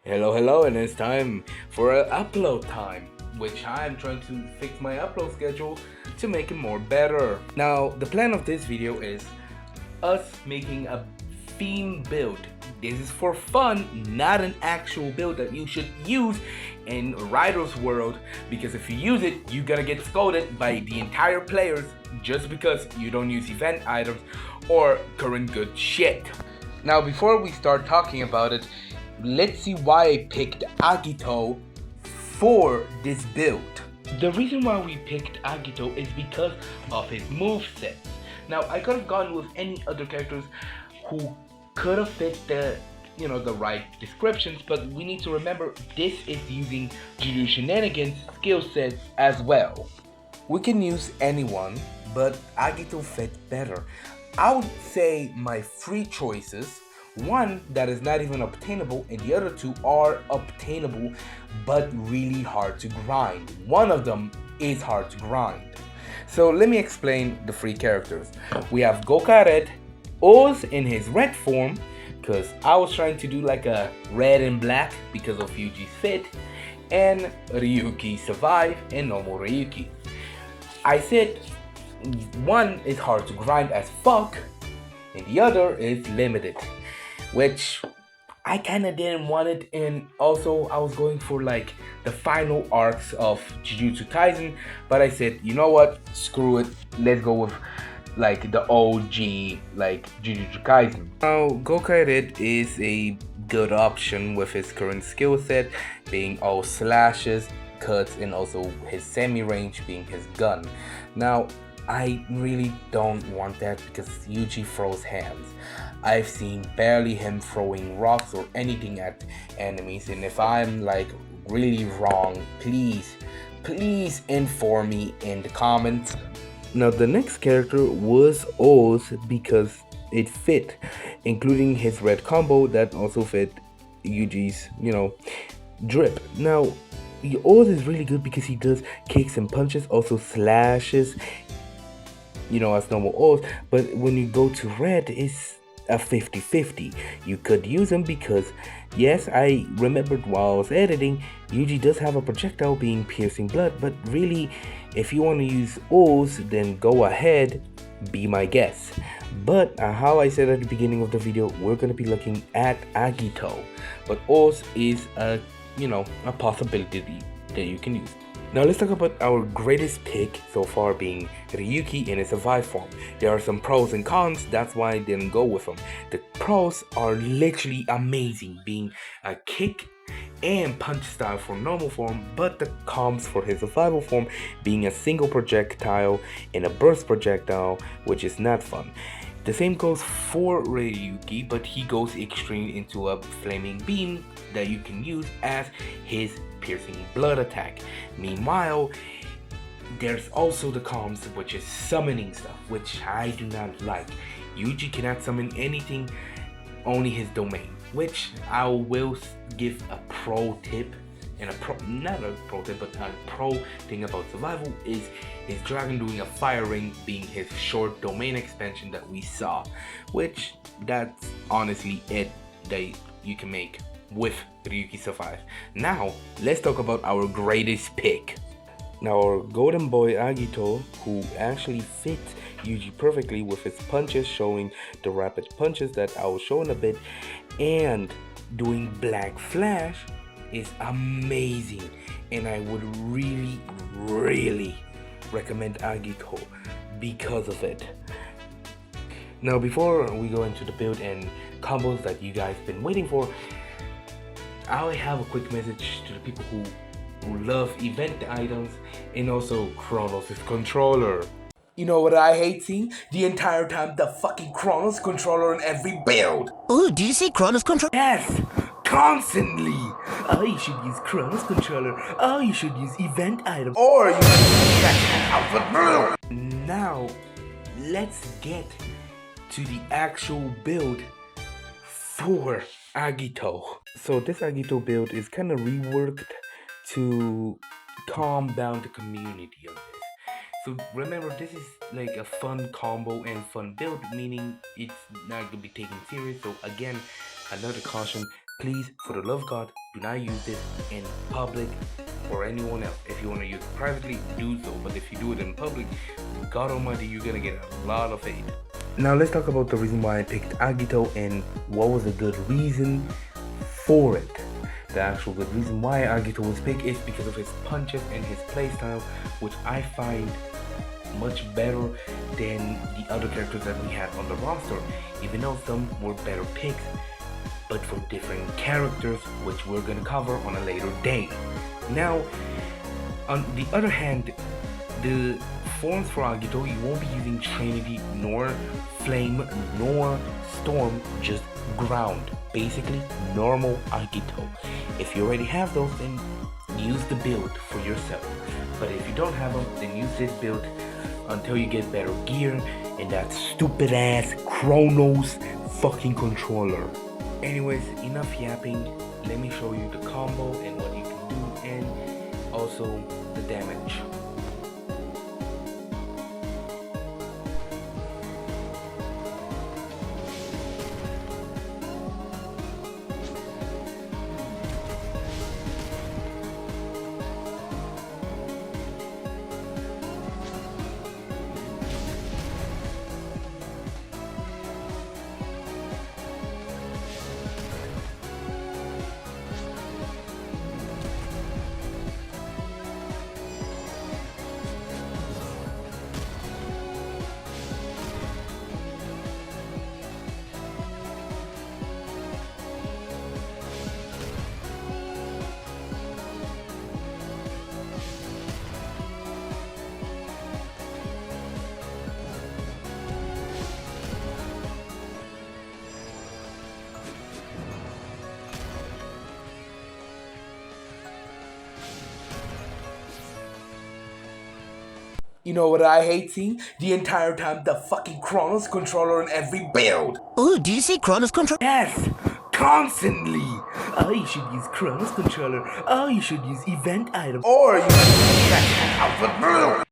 Hello, and it's time for an upload time, which I'm trying to fix my upload schedule to make it more better. Now, the plan of this video is us making a theme build. This is for fun, not an actual build that you should use in Writer's World, because if you use it, you're gonna get scolded by the entire players just because you don't use event items or current good shit. Now, before we start talking about it, let's see why I picked Agito for this build. The reason why we picked Agito is because of his moveset. Now, I could have gone with any other characters who could have fit the right descriptions, but we need to remember this is using Juju Shenanigans skill set as well. We can use anyone, but Agito fit better. I would say my three choices, one that is not even obtainable and the other two are obtainable but really hard to grind. One of them is hard to grind. So let me explain the three characters. We have Gokaret, Oz in his red form, because I was trying to do like a red and black because of Yuji's fit, and Ryuki Survive and normal Ryuki. I said one is hard to grind as fuck and the other is limited, which I kinda didn't want it, and also I was going for like the final arcs of Jujutsu Kaisen, but I said, you know what, screw it, let's go with like the OG like Jujutsu Kaisen. Now Gokaret is a good option with his current skill set being all slashes, cuts, and also his semi-range being his gun. Now I really don't want that because Yuji throws hands. I've seen barely him throwing rocks or anything at enemies, and if I'm like really wrong, please inform me in the comments. Now the next character was Oz because it fit, including his red combo that also fit Yuji's, drip. Now Oz is really good because he does kicks and punches, also slashes, as normal Oz, but when you go to red, it's a 50-50. You could use him because, yes, I remembered while I was editing, Yuji does have a projectile being piercing blood, but really, if you want to use Oz, then go ahead, be my guest. But how I said at the beginning of the video, we're going to be looking at Agito, but Oz is a possibility that you can use. Now let's talk about our greatest pick so far being Ryuki in his Survive form. There are some pros and cons, that's why I didn't go with him. The pros are literally amazing, being a kick and punch style for normal form, but the cons for his survival form being a single projectile and a burst projectile, which is not fun. The same goes for Ryuki, but he goes extreme into a flaming beam that you can use as his piercing blood attack. Meanwhile, there's also the cons, which is summoning stuff, which I do not like. Yuji cannot summon anything, only his domain, which I will give a pro tip. And not a pro tip, but a pro thing about survival is his dragon doing a fire ring being his short domain expansion that we saw, which that's honestly it that you can make with Ryuki Survive. Now let's talk about our greatest pick. Now our golden boy Agito, who actually fits Yuji perfectly with his punches, showing the rapid punches that I will show in a bit, and doing black flash is amazing, and I would really recommend Agito because of it. Now before we go into the build and combos that you guys been waiting for, I have a quick message to the people who love event items and also Kronos' controller. You know what I hate seeing? The entire time the fucking Kronos controller in every build. Oh, did you say Kronos controller? Yes, constantly. Oh, you should use Kronos controller. Oh, you should use event item. Or you should use that outfit blue. Now, let's get to the actual build for Agito. So this Agito build is kind of reworked to calm down the community of this. So remember, this is like a fun combo and fun build, meaning it's not gonna be taken serious. So again, another caution, please, for the love of God, Do not use it in public or anyone else. If you want to use it privately, do so. But if you do it in public, God Almighty, you're gonna get a lot of hate. Now let's talk about the reason why I picked Agito and what was a good reason for it. The actual good reason why Agito was picked is because of his punches and his playstyle, which I find much better than the other characters that we had on the roster, even though some were better picks, but for different characters, which we're gonna cover on a later day. Now, on the other hand, the forms for Agito, you won't be using Trinity, nor Flame, nor Storm, just ground. Basically, normal Agito. If you already have those, then use the build for yourself. But if you don't have them, then use this build until you get better gear and that stupid ass Chronos fucking controller. Anyways, enough yapping. Let me show you the combo and what you can do, and also the damage. You know what I hate seeing? The entire time the fucking Chronos controller in every build. Oh, do you say Chronos controller? Yes, constantly. Oh, you should use Chronos controller. Oh, you should use event item. Or you should use that outfit blue.